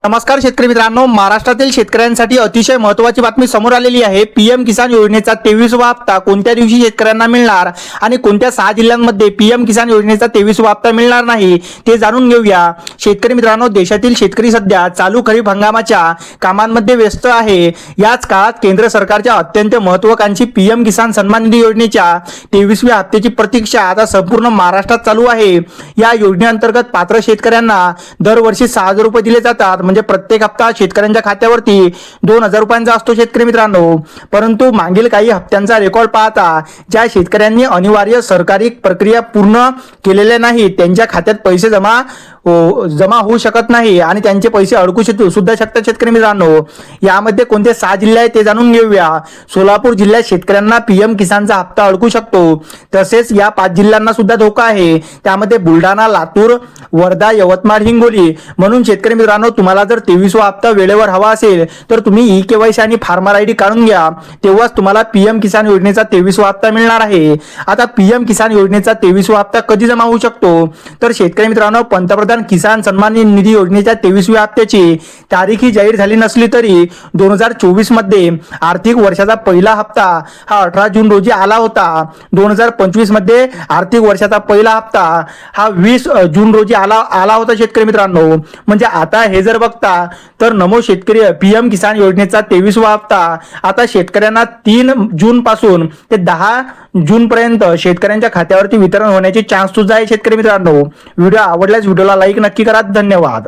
नमस्कार शेतकरी मित्रांनो, महाराष्ट्रातील शेतकऱ्यांसाठी अतिशय महत्त्वाची बातमी समोर आलेली आहे। पीएम किसान योजनेचा 23वा हप्ता कोणत्या दिवशी शेतकऱ्यांना मिळणार आणि कोणत्या 6 जिल्ह्यांमध्ये पीएम किसान योजनेचा 23वा हप्ता मिळणार नाही ते जाणून घेऊया। शेतकरी मित्रांनो, देशातील शेतकरी सध्या चालू खरीप हंगामाच्या कामांमध्ये व्यस्त आहे। याच काळात केंद्र सरकारच्या अत्यंत महत्त्वाकांक्षी पीएम किसान सन्मान निधी योजनेच्या 23व्या हप्त्याची प्रतीक्षा आता संपूर्ण महाराष्ट्रात चालू आहे। या योजनेअंतर्गत पात्र शेतकऱ्यांना दरवर्षी 6,000 रुपये दिले जातात। म्हणजे प्रत्येक हप्ता शेतकऱ्यांच्या खात्यावरती 2,000 रुपयांचा असतो शेतकरी मित्रांनो। परंतु मागील काही हप्त्यांचा रेकॉर्ड पाहता ज्या शेतकऱ्यांनी अनिवार्य सरकारी प्रक्रिया पूर्ण केलेल्या नाही त्यांच्या खात्यात पैसे जमा होऊ शकत नाही आणि त्यांचे पैसे अडकू सुद्धा शकतात शेतकरी मित्रांनो। यामध्ये कोणते 6 जिल्हे आहेत ते जाणून घेऊया। सोलापूर जिल्ह्यात शेतकऱ्यांना पीएम किसानचा हप्ता अडकू शकतो। तसेच या 5 जिल्ह्यांना सुद्धा धोका आहे। त्यामध्ये बुलढाणा, लातूर, वर्धा, यवतमाळ, हिंगोली। म्हणून शेतकरी मित्रांनो, तुम्हाला जर 23वा हप्ता वेळेवर हवा असेल तर तुम्ही ई-केवायसी आणि फार्मर आयडी काढून घ्या, तेव्हाच तुम्हाला पीएम किसान योजनेचा 23वा हप्ता मिळणार आहे। आता पीएम किसान योजनेचा 23वा हप्ता कधी जमा होऊ शकतो तर शेतकरी मित्रांनो, पंतप्रधान किसान सन्मान निधी योजनेच्या 23व्या हप्त्याची तारीख ही जाहीर झाली नसली तरी 2024 मध्ये आर्थिक वर्षाचा पहिला हप्ता हा 18 जून रोजी आला होता। 2025 मध्ये आर्थिक वर्षाचा पहिला हप्ता हा 20 जून रोजी आला होता शेतकरी मित्रांनो। म्हणजे आता हे जर बघता तर नमो शेतकरी पीएम किसान योजनेचा 23वा हप्ता आता शेतकऱ्यांना 3 जून पासून ते 10 जून पर्यंत शेतकऱ्यांच्या खात्यावरती वितरण होण्याचे चान्स सुद्धा आहे शेतकरी मित्रांनो। व्हिडिओ आवडल्यास व्हिडिओला लाईक नक्की करा। धन्यवाद।